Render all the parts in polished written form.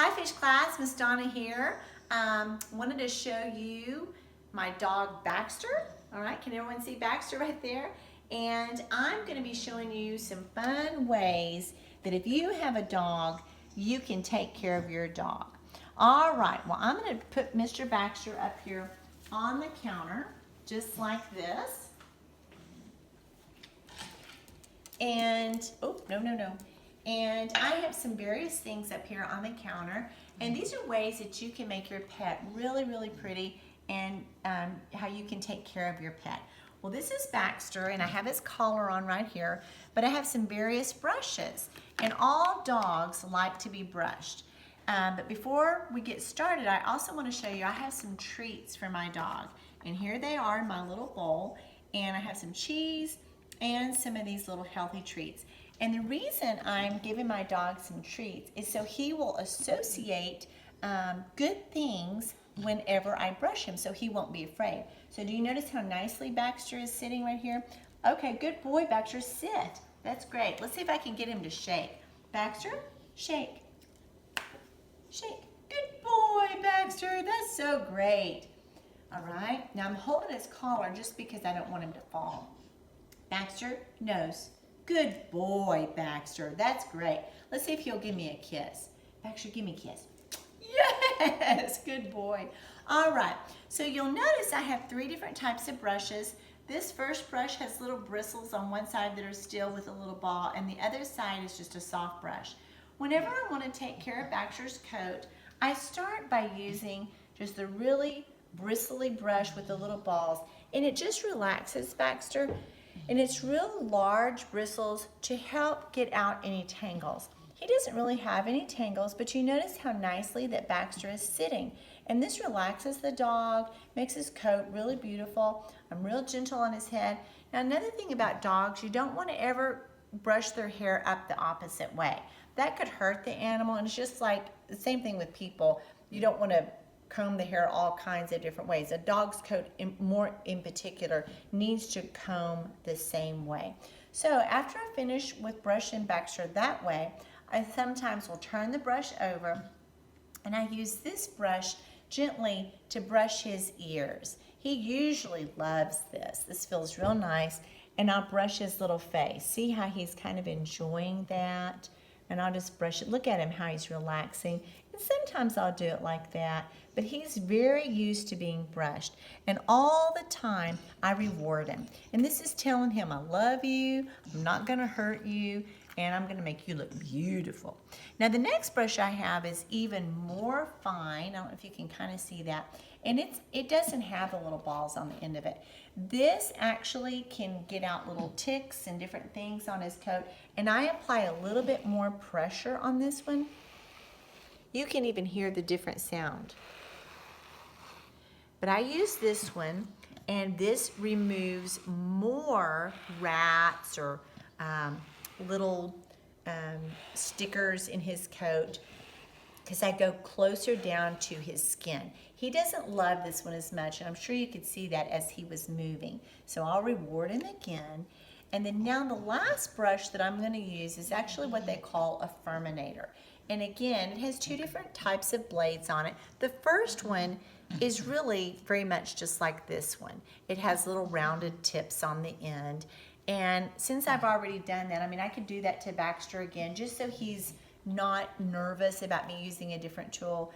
Hi Fish Class, Miss Donna here. Wanted to show you my dog Baxter. All right, can everyone see Baxter right there? And I'm going to be showing you some fun ways that if you have a dog, you can take care of your dog. All right, well I'm going to put Mr. Baxter up here on the counter, just like this. And, oh, no. And I have some various things up here on the counter. And these are ways that you can make your pet really, really pretty and how you can take care of your pet. Well, this is Baxter, and I have his collar on right here, but I have some various brushes. And all dogs like to be brushed. But before we get started, I also want to show you I have some treats for my dog. And here they are in my little bowl. And I have some cheese and some of these little healthy treats. And the reason I'm giving my dog some treats is so he will associate good things whenever I brush him, so he won't be afraid. So do you notice how nicely Baxter is sitting right here? Okay, good boy, Baxter, sit. That's great. Let's see if I can get him to shake. Baxter, shake. Shake. Good boy, Baxter. That's so great. All right, now I'm holding his collar just because I don't want him to fall. Baxter, nose. Good boy, Baxter. That's great. Let's see if he'll give me a kiss. Baxter, give me a kiss. Yes, good boy. All right, so you'll notice I have 3 different types of brushes. This first brush has little bristles on one side that are still with a little ball, and the other side is just a soft brush. Whenever I want to take care of Baxter's coat, I start by using just the really bristly brush with the little balls, and it just relaxes Baxter. And it's real large bristles to help get out any tangles. He doesn't really have any tangles, but you notice how nicely that Baxter is sitting. And this relaxes the dog, makes his coat really beautiful. I'm real gentle on his head. Now another thing about dogs, you don't want to ever brush their hair up the opposite way. That could hurt the animal, and it's just like the same thing with people. You don't want to comb the hair all kinds of different ways. A dog's coat, in particular, needs to comb the same way. So after I finish with brushing Baxter that way, I sometimes will turn the brush over, and I use this brush gently to brush his ears. He usually loves this. This feels real nice, and I'll brush his little face. See how he's kind of enjoying that? And I'll just brush it. Look at him, how he's relaxing. And sometimes I'll do it like that, but he's very used to being brushed. And all the time, I reward him. And this is telling him, I love you, I'm not gonna hurt you, and I'm gonna make you look beautiful. Now the next brush I have is even more fine. I don't know if you can kind of see that. And it doesn't have the little balls on the end of it. This actually can get out little ticks and different things on his coat. And I apply a little bit more pressure on this one. You can even hear the different sound. But I use this one, and this removes more rats or little stickers in his coat, because I go closer down to his skin. He doesn't love this one as much, and I'm sure you could see that as he was moving. So I'll reward him again. And then now the last brush that I'm going to use is actually what they call a furminator. And again, it has 2 different types of blades on it. The first one is really very much just like this one. It has little rounded tips on the end. And since I've already done that, I mean, I could do that to Baxter again, just so he's not nervous about me using a different tool.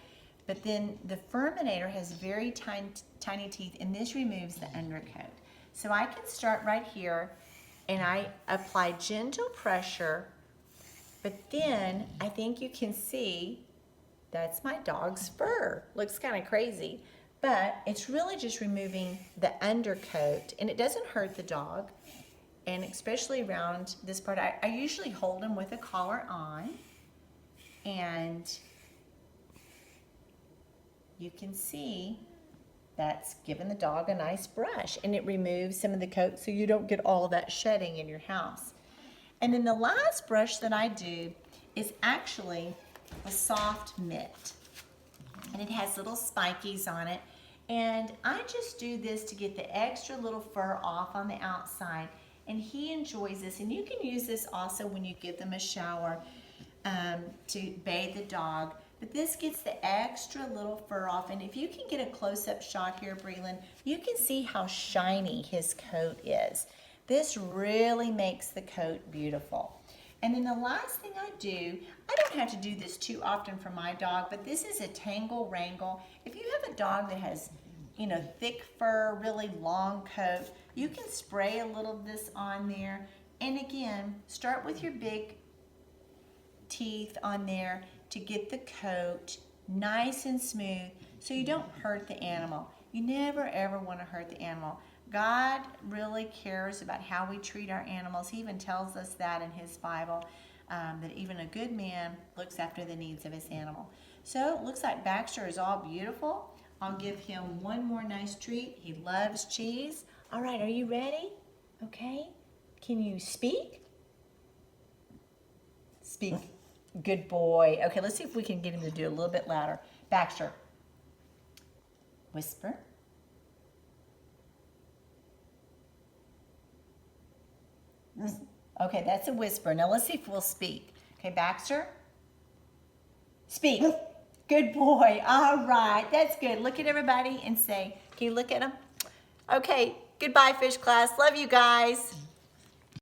But then the furminator has very tiny teeth, and this removes the undercoat. So I can start right here, and I apply gentle pressure, but then I think you can see that's my dog's fur. Looks kind of crazy, but it's really just removing the undercoat, and it doesn't hurt the dog. And especially around this part, I usually hold him with a collar on, and you can see that's giving the dog a nice brush, and it removes some of the coat so you don't get all that shedding in your house. And then the last brush that I do is actually a soft mitt, and it has little spikies on it, and I just do this to get the extra little fur off on the outside, and he enjoys this. And you can use this also when you give them a shower to bathe the dog, but this gets the extra little fur off. And if you can get a close-up shot here, Breland, you can see how shiny his coat is. This really makes the coat beautiful. And then the last thing I do, I don't have to do this too often for my dog, but this is a Tangle Wrangle. If you have a dog that has, you know, thick fur, really long coat, you can spray a little of this on there. And again, start with your big teeth on there to get the coat nice and smooth so you don't hurt the animal. You never ever want to hurt the animal. God really cares about how we treat our animals. He even tells us that in his Bible, that even a good man looks after the needs of his animal. So it looks like Baxter is all beautiful. I'll give him one more nice treat. He loves cheese. All right, are you ready? Okay. Can you speak? Speak. Good boy. Okay, let's see if we can get him to do a little bit louder. Baxter. Whisper. Okay, that's a whisper. Now let's see if we'll speak. Okay, Baxter. Speak. Good boy. All right, that's good. Look at everybody and say, can you look at them? Okay, goodbye, fish class. Love you guys.